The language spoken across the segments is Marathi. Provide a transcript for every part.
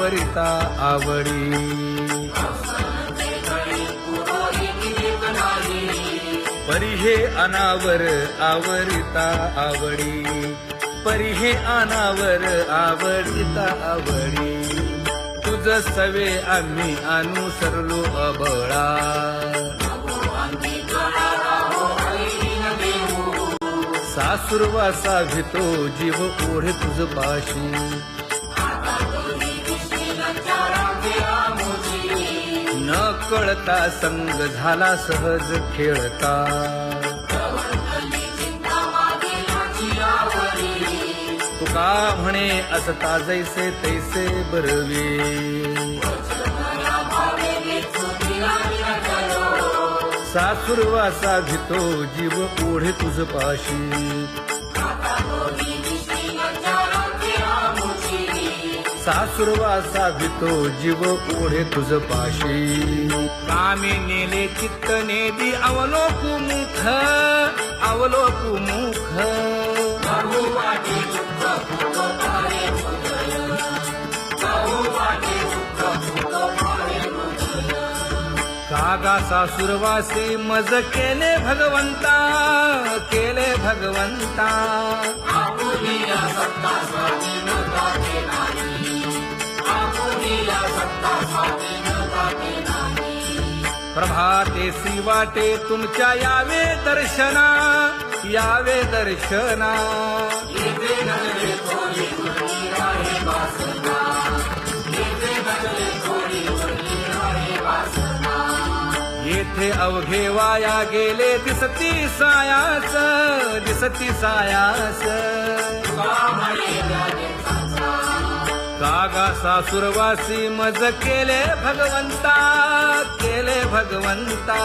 वरिता आवडी परी हे अनावर आवरिता आवडी परी हे अनावर आवडिता आवडी तुझ सवे आम्ही अनुसरलो अबळा सासुरवासा भितो जीव ओढे तुझ पाशी न कळता संग झाला सहज खेळता तुका म्हणे असता जैसे तैसे बरवे सासुरवासा भितो जीव ओढे तुझ पाशी सासुरवासा भितो जीव ओढे तुझ पाशी कामी नेले चित्त नेदी अवलोकु मुख अवलोकु मुख कागा सासुरवासी मज केले भगवंता केले भगवंता प्रभातेसी वाटे तुमच्या यावे दर्शना यावे दर्शना येथे अवघे वाया गेले दिसती सायास दिसती सायास कागा सासुरवासी मज केले भगवंता केले भगवंता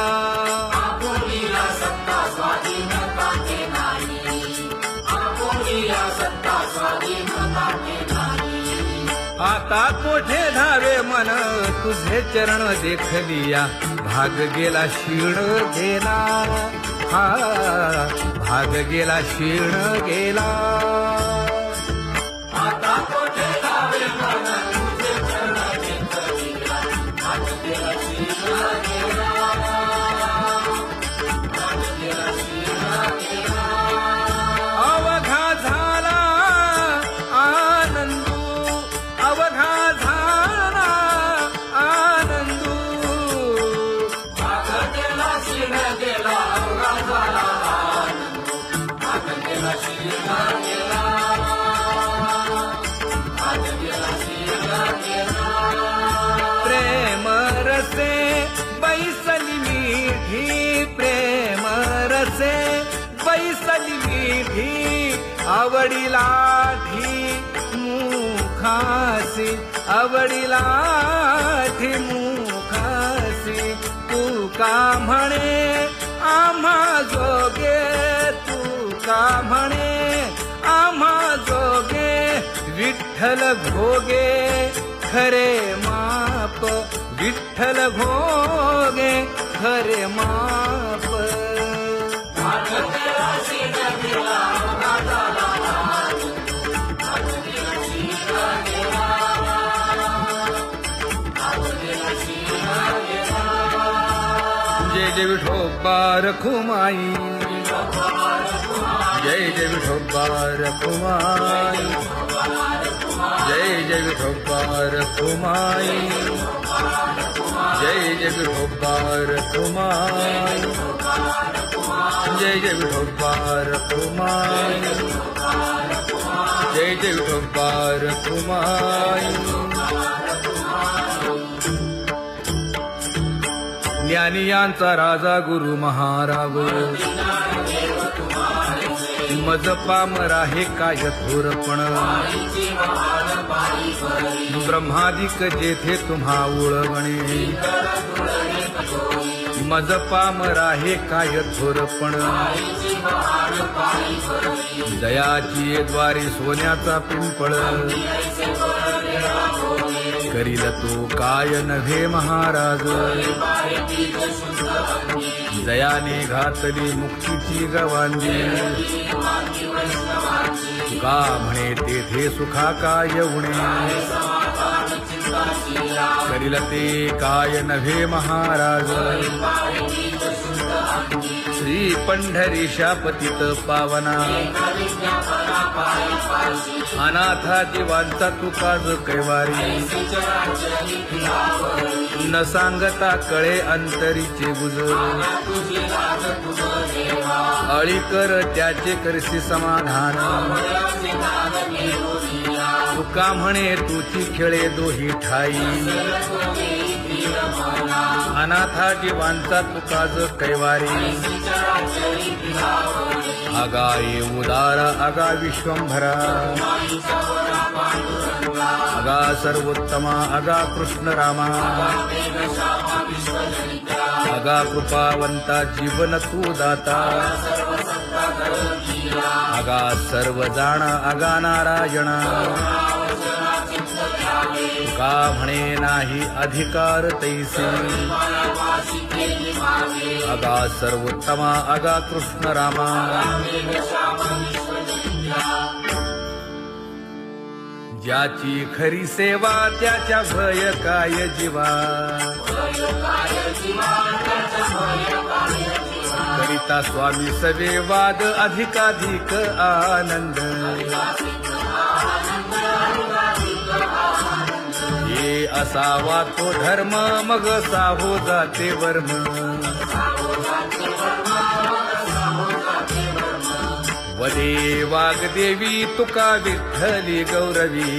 आता कोठे धावे मन तुझे चरण देखलिया भाग गेला क्षीण गेला हा भाग गेला क्षीण गेला आता कोठे धावे मन तुझे चरण देखलिया भाग गेला क्षीण गेला भाग गेला क्षीण गेला अवघा झाला आनंदू अवघा झाला आनंदू भाग गेला क्षीण गेला अवघा झाला आनंदू भाग गेला क्षीण गेला भाग गेला क्षीण गेला प्रेम रसे बैसली मीठी प्रेम रसे बैसली मीठी आवडीला ठी मुखासी आवडीला ठी मुखासी तू का म्हणे आम्हा जोगे तू का म्हणे आम्हा जोगे विठ्ठल भोगे खरे माप विठ्ठल भोगे खरे माप जय जय विठोबा रखुमाई जय जय विठोबा रखुमाई जय जय विठोबा रखुमाई जय जय विठोबा रखुमाई जय जय विठोबा रखुमाई जय जय विठोबा रखुमाई ज्ञानियांचा राजा गुरु महाराज मज पामरा हे काय थोरपण ब्रह्मादिक जेथे तुम्हा उळवणे मज पामरा हे काय थोरपण दयाची द्वारी सोन्याचा पिंपळ करील तो काय नव्हे महाराज दयाने घातली मुक्तीची गवांडी तुका म्हणे तेथे सुखा काय उणे करील ते काय नव्हे महाराज श्री पंढरीशा पतित पावना अनाथा जीवांचा तुकाज कैवारी न सांगता कळे अंतरीचे गुजर अळी कर त्याचे करसी समाधान तुका म्हणे तुची खेळे दोही ठाई अनाथा जीवांचा तुकाज कैवारी आगा ये उदारा आगा विश्वंभरा आगा सर्वोत्तमा आगा कृष्ण रामा आगा कृपावंता जीवन तू दाता आगा सर्व जाणा आगा नारायणा तुका म्हणे नाही अधिकार तैसे आगा सर्वोत्तमा आगा कृष्ण रामा ज्याची खरी सेवा त्याच्या भय काय जीवा करिता स्वामी सवे वाद अधिकाधिक आनंद ये असावा तो धर्म मग साहो जाते वर्म वदे वाग्देवी तुका विठ्ठली गौरवी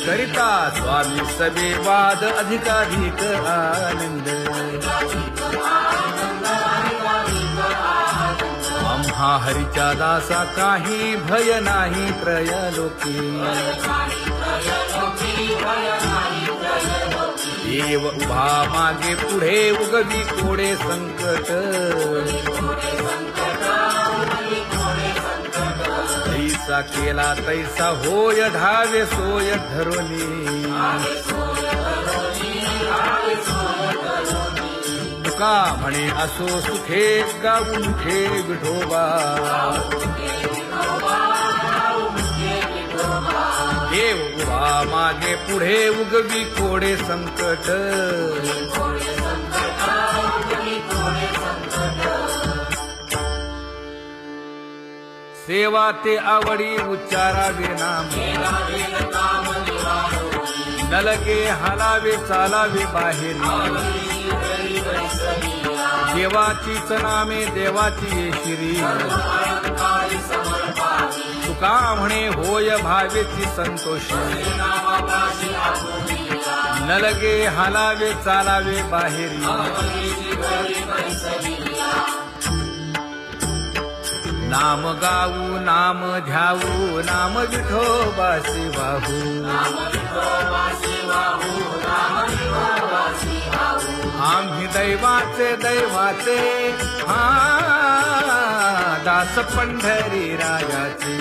करिता स्वामी सवे वाद अधिकाधिक आनंद आम्हा हरीच्या दासा काही भय नाही त्रयलोकी देव उभा मागे पुढे उगवी कोडे संकट तैसा केला तैसा होय धावे सोय धरोनी तुका म्हणे असो सुखे गाऊन ठे विठोबा देव उभा मागे पुढे उगवी कोडे संकट सेवा ते आवडी उच्चारावे नाम नलगे हालावे चालावे बाहेर देवाचीच नामे देवाची येशिरी तुका म्हणे होय भावेची संतोषी नलगे हालावे चालावे बाहेरी नाम गाऊ नाम ध्याऊ नाम विठोबासी वाहू आम्ही दैवाचे दैवाचे हा दास पंढरी रायाचे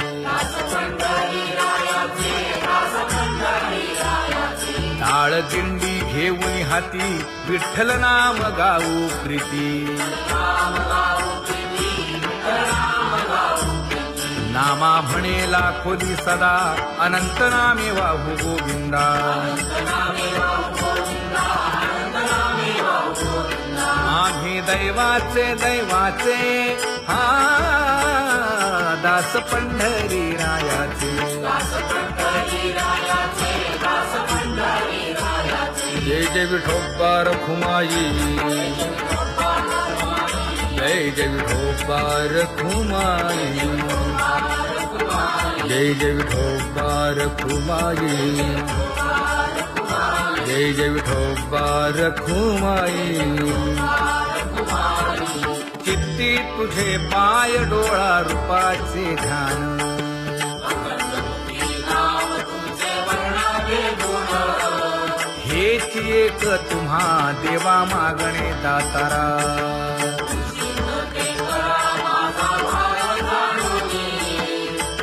टाळ दिंडी घेऊन हाती विठ्ठल नाम गाऊ प्रीती नामा म्हणेला खोली सदा अनंत नामे वाहू गोविंदा आम्ही दैवाचे दैवाचे हा दास पंढरी रायाचे जय जय विठोबा रखुमाई जय जय विठोबा रखुमाई जय जय विठोबा रखुमाई जय जय विठोबा रखुमाई चित्ती तुझे पाय डोळा रूपाचे ध्यान हेच एक तुम्हा देवा मागणे दातारा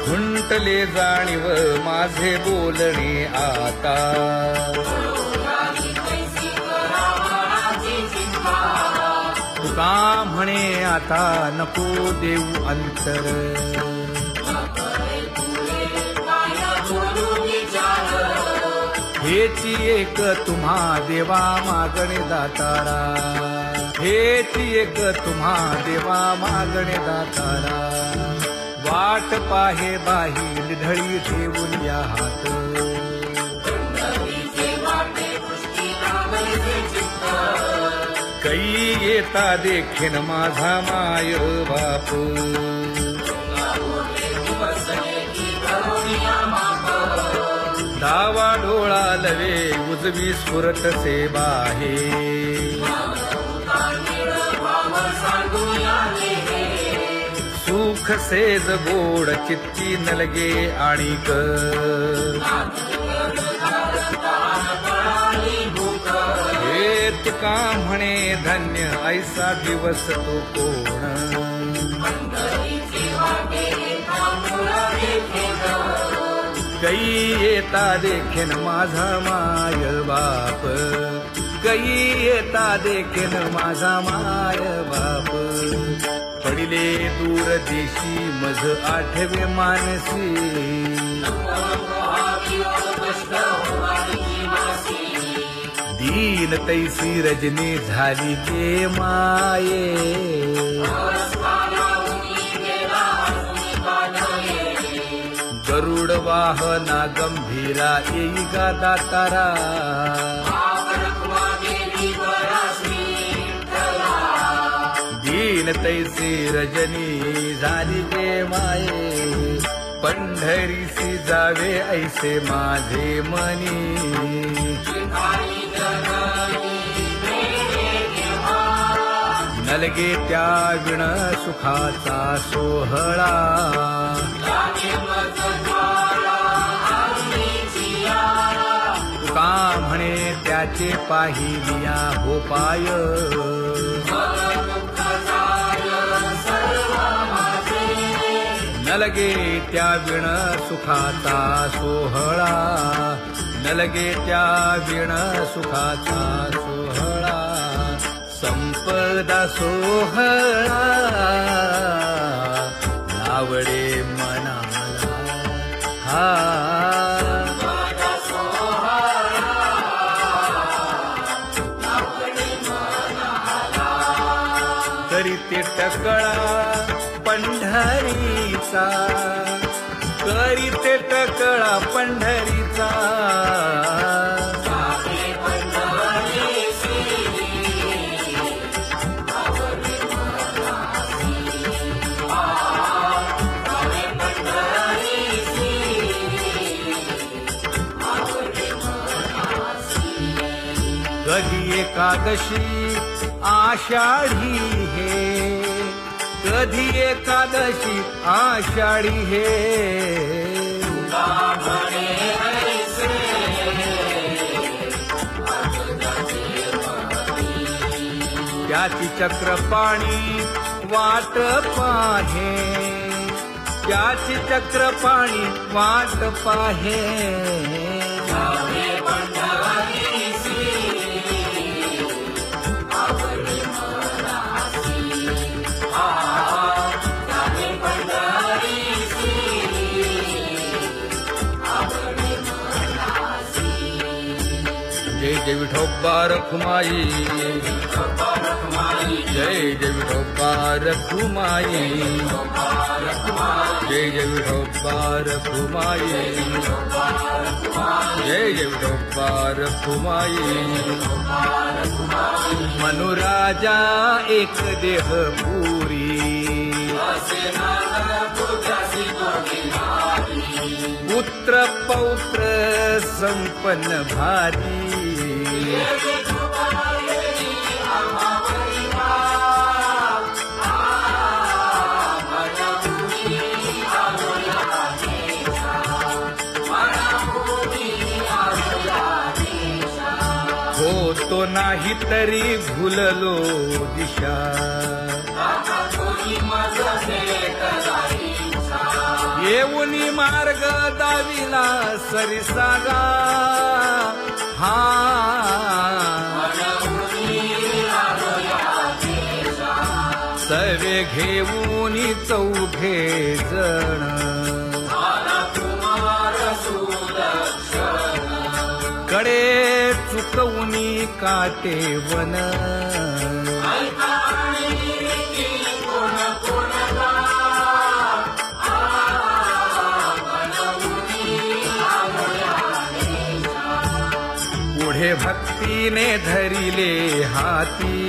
खुंटले जाणीव माझे बोलणे आता तुका म्हणे आता नको देऊ अंतर हेची एक तुम्हा देवा मागणे दातारा, हेची एक तुम्हा देवा मागणे दातारा. वाट पाहे बाही ढळी ठेवून या हात, कै येता देखीन माझा माय बाप. डावा डोळा लवे उजवी स्फुरत से बाहे, सुख सेज गोड चित्ती नलगे आणिक. हे तुका म्हणे धन्य ऐसा दिवस तो कोण. कै येता देखीन माझा माय बाप, कै येता देखीन माझा माय बाप. पडिले दूर देशी मज आठवे मानसी, दीन तैसी रजनी झाली के माये. गरुड वाहना गंभीरा येई गा दातारा, दीन तैसी रजनी झाली के माये. पंढरीसी जावे ऐसे माझे मनी, नलगे त्या विण सुखाचा सोहळा. तुका म्हणे त्याचे पाहिलिया हो पाय, नलगे त्या विण सुखाचा सोहळा, नलगे त्या विण सुखाचा सोहळा. संपदा सोहळा नावडे मनाला, हा करीते टकळा पंढरीचा, करीते टकळा पंढरीचा. कधी एकादशी आषाढी हे, कधी एकादशी आषाढी हे. त्याची चक्रपाणी वाट पाहे, त्याची चक्रपाणी वाट पाहे. जय जय विठोबा रखुमाई, जय जय विठोबा रखुमाई, जय जय विठोबा रखुमाई, जय जय विठोबा रखुमाई. मनुराजा एक देह पुरी, पुत्र पौत्र संपन्न भारी. होतो नाही तरी भुललो दिशा, येऊनी मार्ग दाविला सरिसागा. हा सवे घेऊनी चौघे जण, कडे चुकवूनी काटे वन ऐका आणि नीती कोण कोणता पुढे भक्तीने धरिले हाती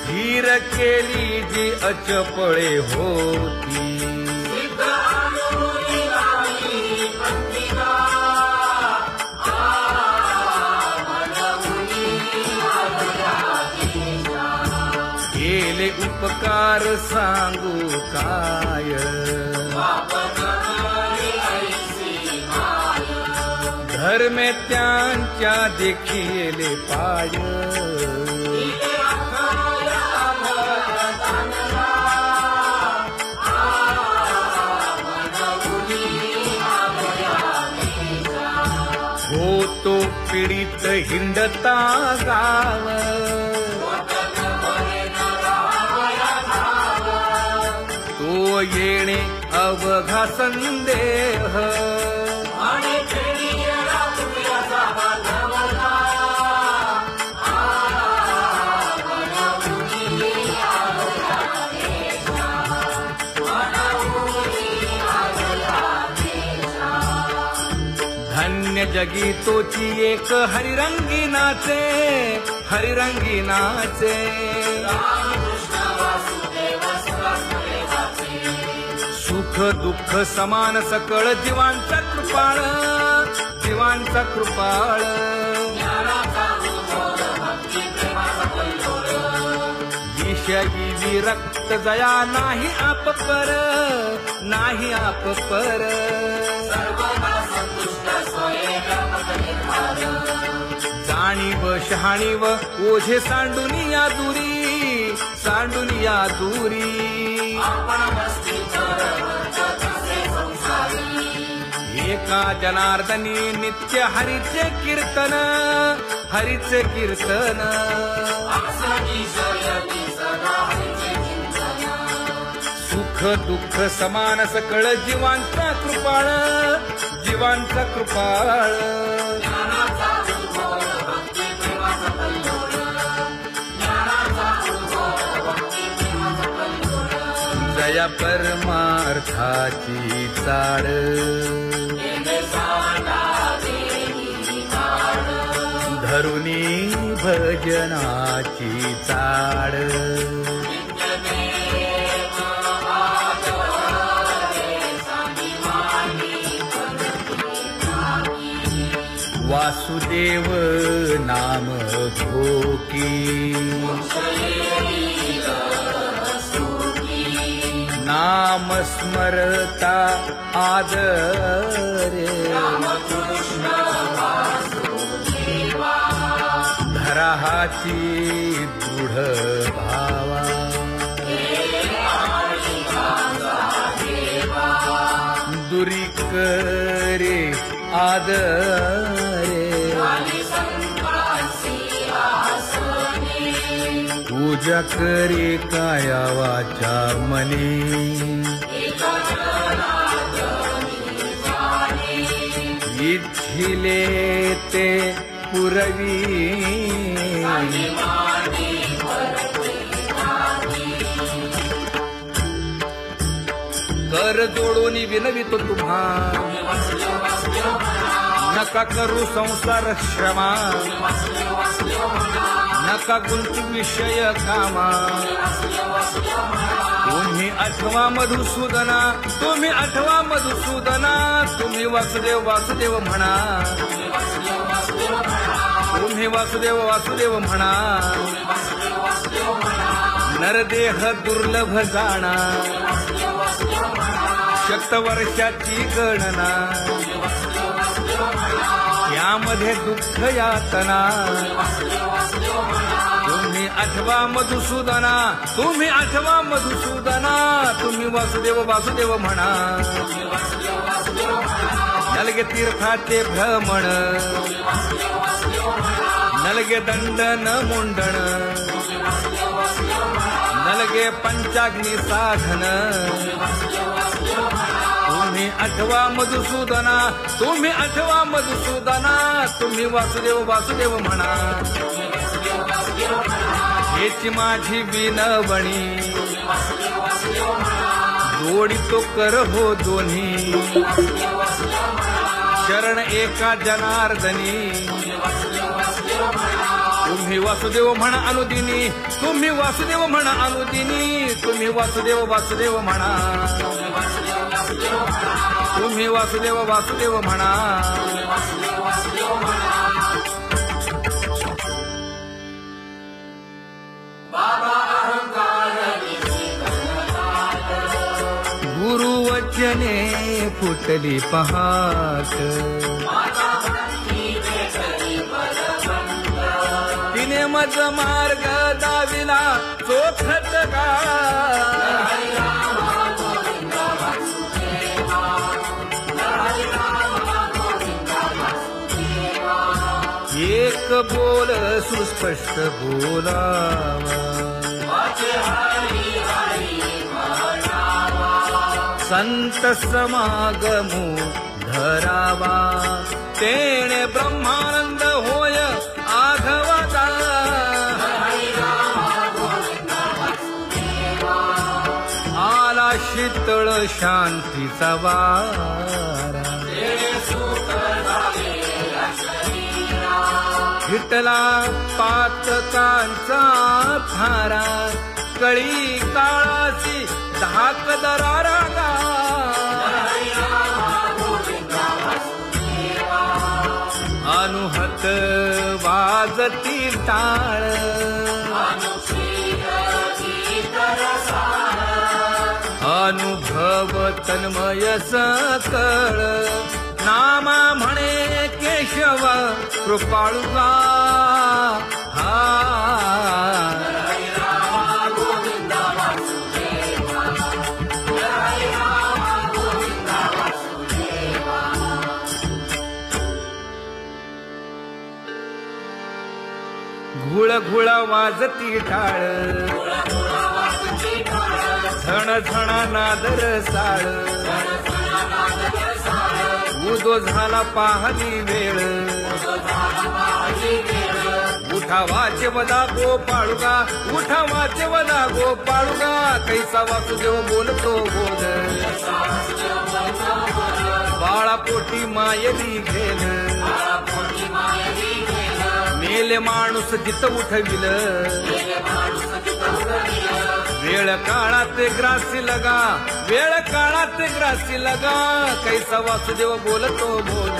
धीर केली जी अचपळे होती केले उपकार सांगू काय धर्मे त्यांच्या देखिले पाय होतो पीडित हिंडता गाव तो येणे अवघा संदेह धन्य जगी तोची एक हरिरंगी नाचे हरिरंगी नाचे सुख दुःख समान सकळ जीवांचा कृपाळ जीवांचा कृपाळ विषयी विरक्त जया नाही आप पर नाही आप पर जाणीव शहाणीव ओझे सांडुनिया दूरी एका जनार्दनी नित्य हरीचे कीर्तन सुख दुःख समान सकळ जीवांचा कृपाळ जया परमार्थाची चाड धरुनी भजनाची चाड वासुदेव नाम घोकी नाम स्मरता आदरे धराहाची दृढ भावा दुरी करे आदरे पूजा करे काया वाचा मनी इच्छिले ते पुरवी कर जोडून विनवितो तुम्हा नका करू संसार श्रमा नका गुंतू विषय कामा तुम्ही आठवा मधुसूदना तुम्ही वासुदेव म्हणा तुम्ही वासुदेव म्हणा नरदेह दुर्लभ जाणा शतवर्षाची गणना यामध्ये दुःख यातना तुम्ही आठवा मधुसूदना तुम्ही वासुदेव म्हणा नलगे तीर्थाचे भ्रमण नलगे दंडन मुंडण नलगे पंचाग्नी साधन तुम्ही आठवा मधुसूदना, तुम्ही आठवा मधुसूदना, तुम्ही वासुदेव वासुदेव म्हणा. हेची माझी विनवणी, जोडितो कर हो दोन्ही, शरण एका जनार्दनी. तुम्ही वासुदेव म्हणा अनुदिनी, तुम्ही वासुदेव म्हणा अनुदिनी, तुम्ही वासुदेव वासुदेव म्हणा, तुम्ही वासुदेव वासुदेव म्हणा. बाबा अहंकार गुरुवचने फुटली पहाट, तिने मज मार्ग दाविला चोखट का. एक बोल सुस्पष्ट बोलावा, संत समागमू धरावा, तेणे ब्रह्मानंद होय आघवाचा. आला शीतळ शांतीचा वारा, विठला पातकांचा थारा, कळी काळाची धाक दरारा. अनुहत वाजती टाळ, अनुभव तन्मय सकळ. नामा म्हणे केशव कृपाळुगा, घुळ घुळ वाजती टाळ, झण झण नादर साळ. उदो झाला पाहली वेळ, उठा वाचे वदा गोपाळुगा, उठा वाचे वदा गोपाळुगा. कैसा वासुदेव बोलतो बोल, बाळा पोटी मायली घेल. मेले माणूस जित उठविल, वेळ काळात ग्रासी लगा, वेळ काळात ग्रासी लगा. कैसा वासुदेव बोलतो बोल,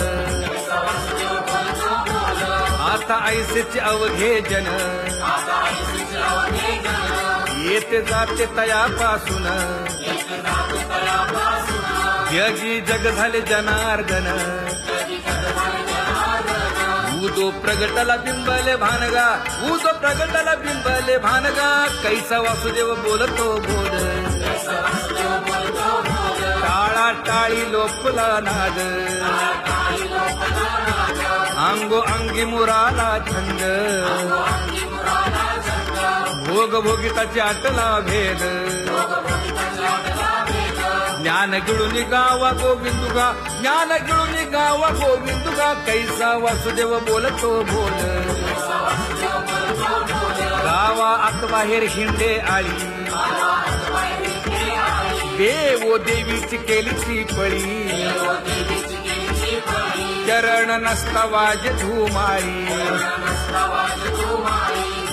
आता ऐसेचे अवघे जन, येते जाते तयापासून. जगी जग झाले जनार्दन, उदो प्रगटला बिंबले भानगा, उदो प्रगटला बिंबले भानगा. कैसा वासुदेव बोलतो बोल, टाळा टाळी लोपला नाद, अंगो अंगी मुराला छंद. भोग भोगिताची आटला भेद, ज्ञान गिळून गावा गोविंदुगा, ज्ञान गिळून गावा गोविंदुगा. कैसा वासुदेव बोलतो बोल, गावा आत बाहेर हिंडे आळी, देवो देवीची केलीची पळी. चरण नसता वाज धुमाळी,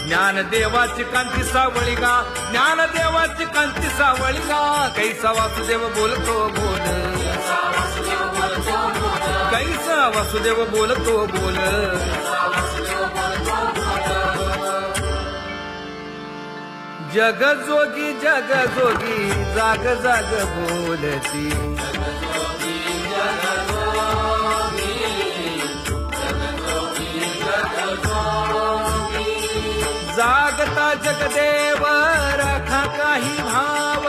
ज्ञानदेवाची कांती सावळी गा, ज्ञानदेवाची कांती सावळी गा. कैसा वासुदेव बोलतो बोल, कैसा वासुदेव बोलतो बोल. जग जोगी जाग जाग बोलती. जागता जगदेव राखा काही भाव,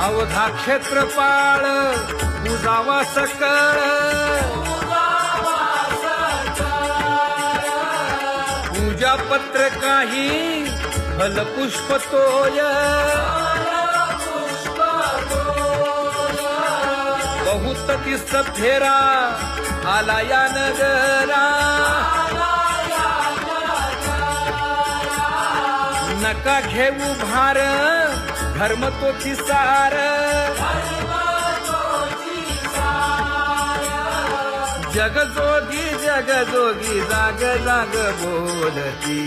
अवधा क्षेत्रपाळ बुजावा सकळ. पूजा पत्र काही फलपुष्प तोय, बहुत दिस फेरा आला या नगरा नका घेऊ भार धर्म तोची सार जगजोगी जगजोगी जाग जाग बोलती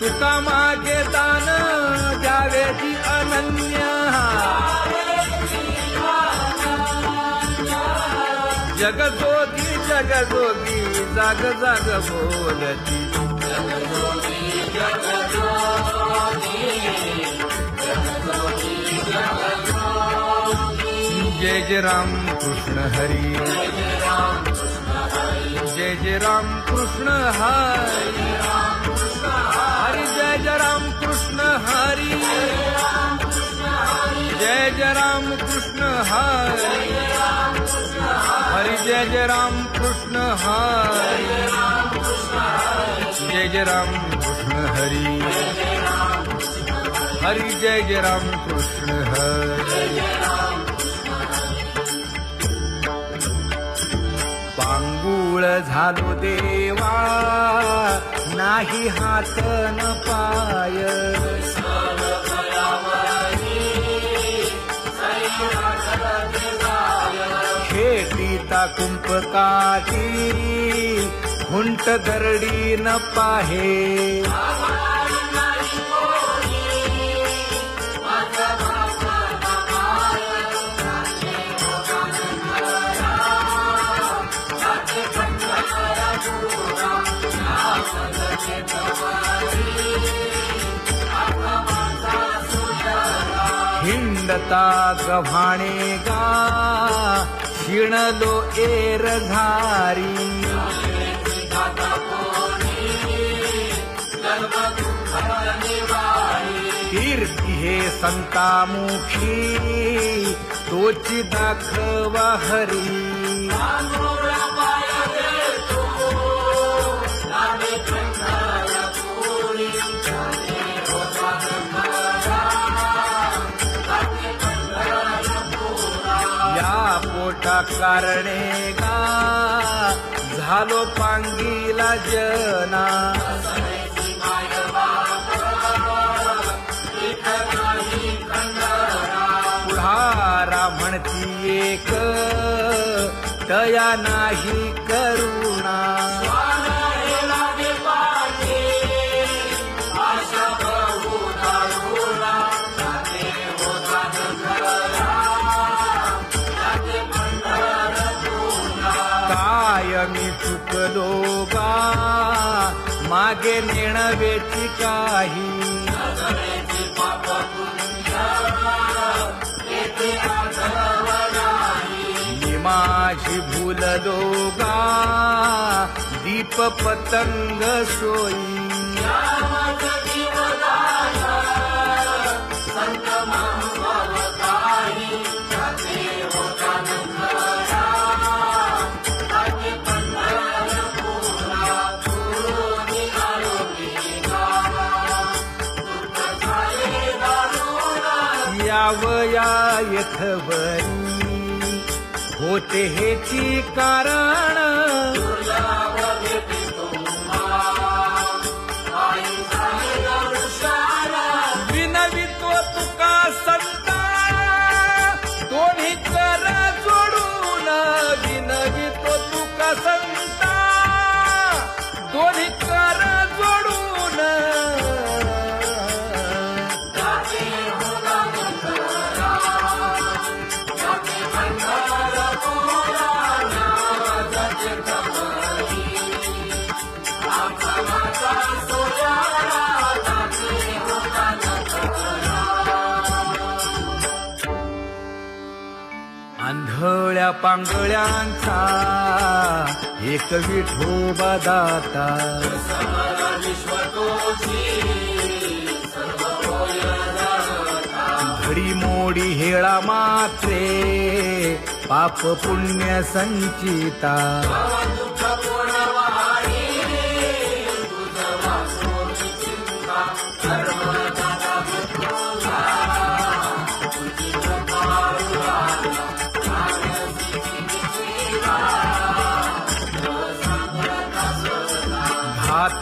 तुका मागे दान द्यावेची अनन्य जगजोगी जगजोगी जाग जाग बोलती जय जय राम कृष्ण हरी जय जय राम कृष्ण हरी हरी जय जय राम कृष्ण हरी जय जय राम कृष्ण हरी हरी जय जय राम कृष्ण हरी जय जय राम कृष्ण हरी हरी जय जय राम कृष्ण हरी पांगुळ झालो देवा नाही हात न पाय खेटीता कुंपकाठी हुंट दरडी न पाहे हिंडता गव्हाणे गा शिणलो एर घारी कीर्ती हे संतामुखी तोची दाखवा हरी पोटा कारणे गा झालो पांगीला जना पुढारा म्हणती एक तया नाही करुणा मी चुकलो गा मागे नेणवेची काही मी माझी भूललो गा दीप पतंग सोयी यावया यथवरी होते हेची कारण विनवितो तुका संता दोन्ही कर जोडून विनवितो तुका संता दोन्ही कर जोडून आंधळ्या पांगळ्यांचा एक विठोबा दाता घडी मोडी हेळा मात्रे पाप पुण्य संचिता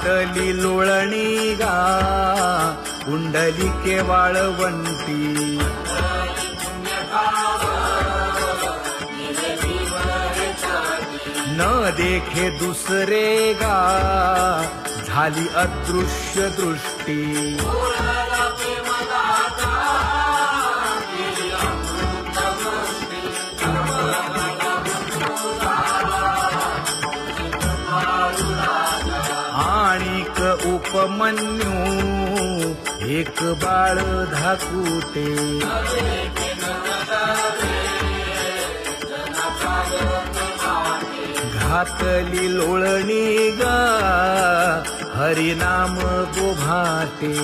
घातली लोळणी गा कुंडलिके वाळवंटी न देखे दुसरे गा झाली अदृश्य दृष्टी आणिक उपमन्यू एक बाळ धाकुटे घातली लोळणी गा हरिनाम गोभाटे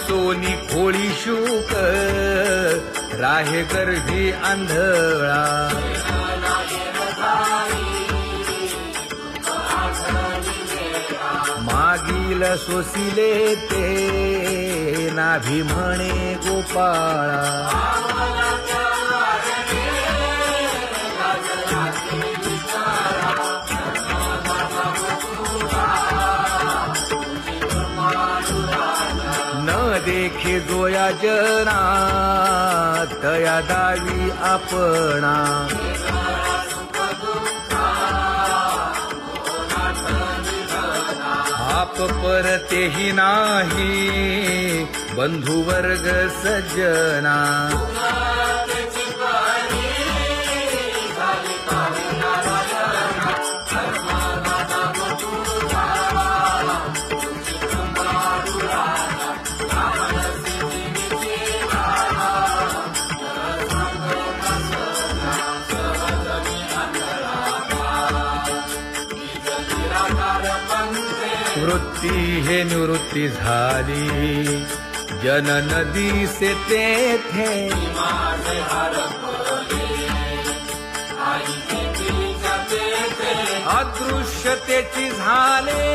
सोनी खोळी शूक राहे गर्भी आंधळा मागील सोसिले ते नाभी म्हणे गोपाळा न देखे जोया जना तया दावी आपणा आप परतेही नाही बंधू वर्ग सज्जना वृत्ती हे निवृत्ती झाली जन नदी से तेथे अदृश्यतेची झाले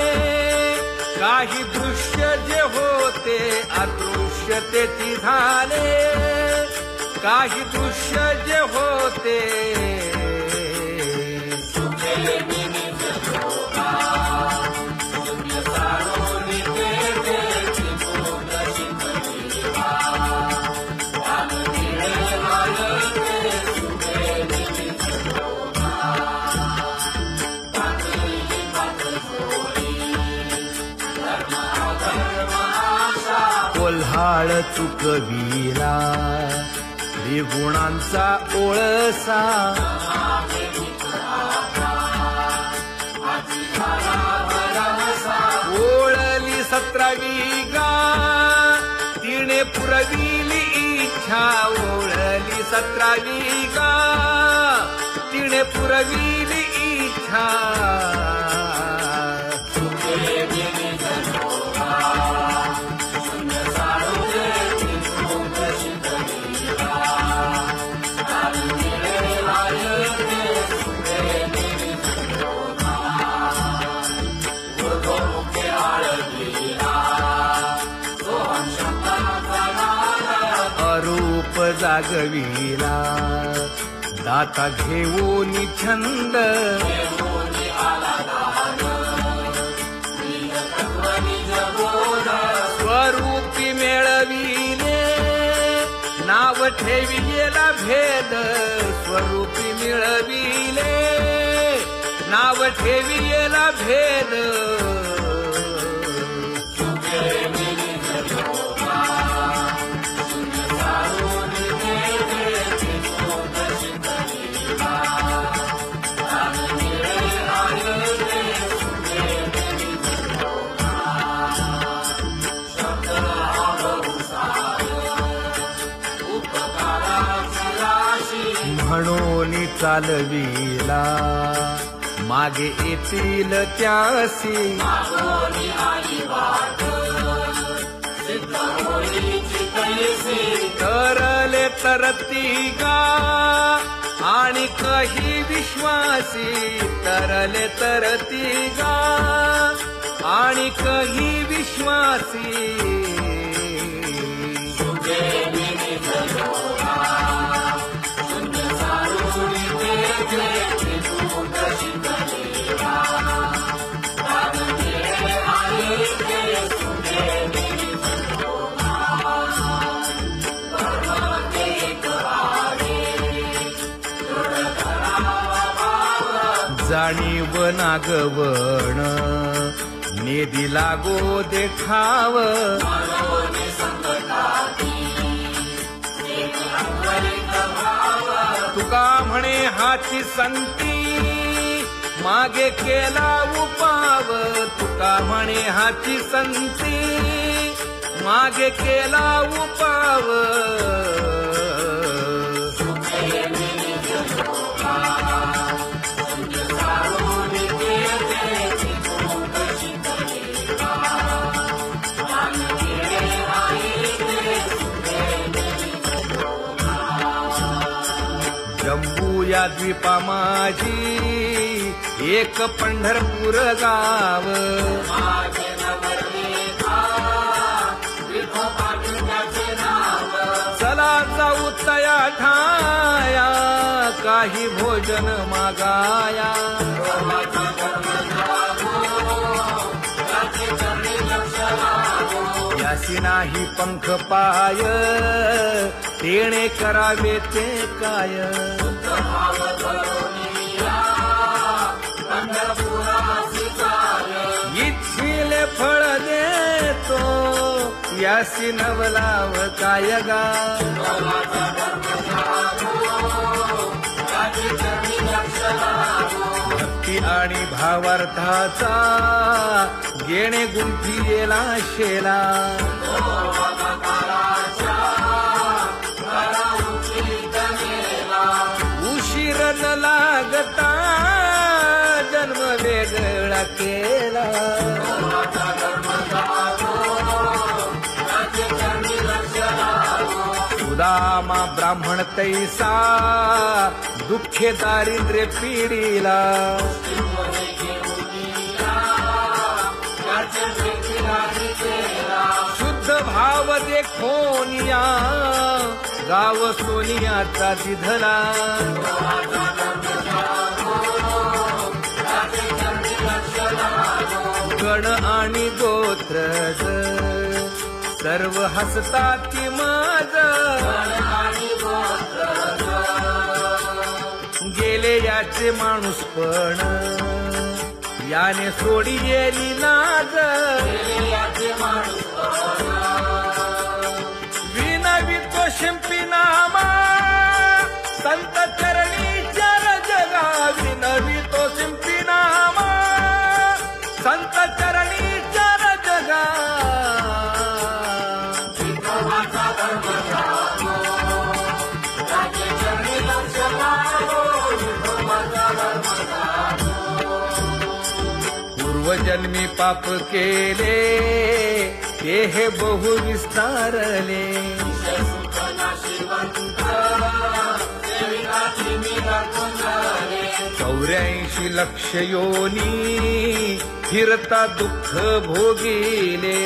काही दृश्य जे होते अदृश्यतेची झाले काही दृश्य जे होते कोल्हाळ चुकविला त्रिगुणांचा ओळसा ओळली 17वी गा तिने पुरविली इच्छा ओळली 17वी गा तिने पुरविली इच्छा अरूप जागविला दाता घेऊन छंद स्वरूपी मिळविले नाव ठेविलेला भेद स्वरूपी मिळविले नाव ठेविलेला भेद म्हणून चालविला मागे येतील त्यासी तरले तरती गा आणि काही विश्वासी तरले तरती गा आणि काही विश्वासी आणि वनागवण नेदी लागो देखाव मानवने संकटाती एक अंतरिक भाव तुका म्हणे हाची संती मागे केला उपाव तुका म्हणे हाची संती मागे केला उपाव जम्बू या द्वीपा माझी एक पंढरपूर गाव माझे नवरदेवा विठोबाचे नाव चला जाऊ तया ठाया काही भोजन मागाया देवाचा धर्म जागो त्याचे चरणी लक्ष लागो यासी नाही पंख पाय तेणे करावे ते काय भाव धरुनिया पंढरपुरासी जाय इच्छिले फळ देतो यासी नवलाव काय गा देवाचा धर्म जागो त्याचे चरणी लक्ष लागो भक्ती आणि भावार्थाचा गेणे गुंफी येला शेला उशीर न लागता जन्म वेगळा केला सुदामा ब्राह्मण तैसा दुःखे दारिद्र्य पिढीला शुद्ध भाव देखोनिया गाव सोनियाचा तिधला गण आणि गोत्र सर्व हसतात माझ गेले याचे माणूस पण याने सोडी गेली लाज विनवी तो शिंपी नामा संत चरणी चर जगा विनवी तो शिंपी नामा संत चरणी चर जगा पूर्वजन्मी पाप केले ते हे बहु विस्तारले 84 लक्ष योनी फिरता दुःख भोगिले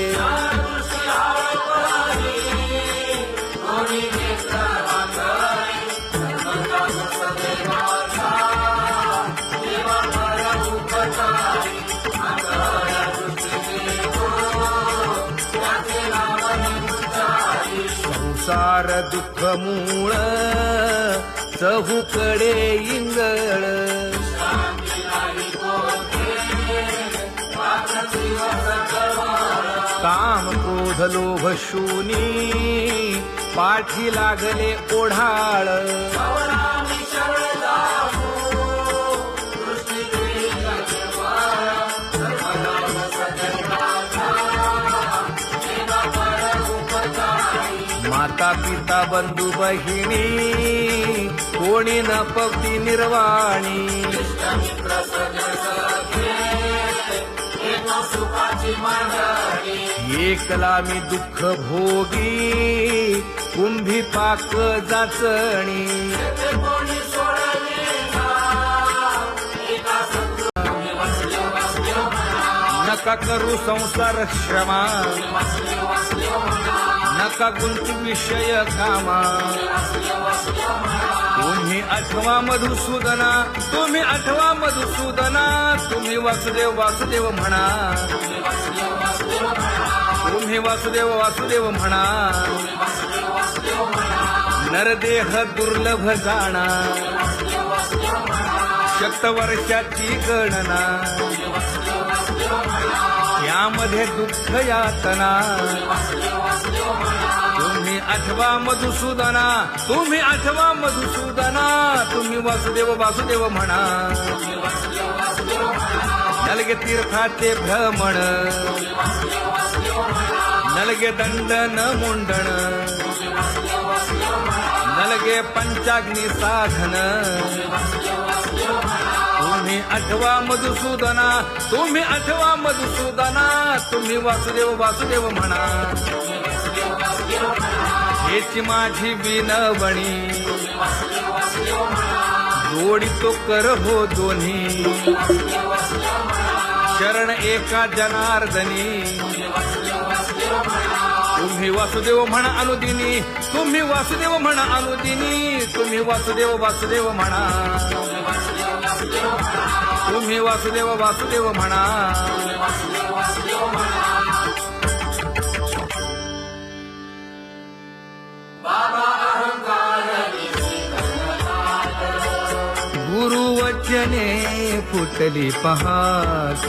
संसार दुःख मूळ चहूकडे इंगळ काम क्रोध लोभ शूनी पाठी लागले ओढाळ माता पिता बंधू बहिणी कोणी न पवती निर्वाणी एकला मी दुःख भोगी कुंभी पाक जाचणी नका करू संसार श्रमा नका गुंती विषय कामा तुम्ही आठवा मधुसूदना तुम्ही आठवा मधुसूदना तुम्ही वासुदेव वासुदेव म्हणा तुम्ही वासुदेव वासुदेव म्हणा नरदेह दुर्लभ जाणा शतवर्षाची गणना यामध्ये दुःख यातना तुम्ही आठवा मधुसूदना तुम्ही आठवा मधुसूदना तुम्ही वासुदेव वासुदेव म्हणा नलगे तीर्थाचे भ्रमण नलगे दंडन मुंडण नलगे पंचाग्नी साधन तुम्ही आठवा मधुसूदना तुम्ही आठवा मधुसूदना तुम्ही वासुदेव वासुदेव म्हणा हेची माझी विनवणी जोडितो कर हो दोन्ही शरण एका जनार्दनी तुम्ही वासुदेव म्हणा अनुदिनी तुम्ही वासुदेव म्हणा अनुदिनी तुम्ही वासुदेव वासुदेव म्हणा तुम्ही वासुदेव वासुदेव म्हणा गुरुवचने फुटली पहाट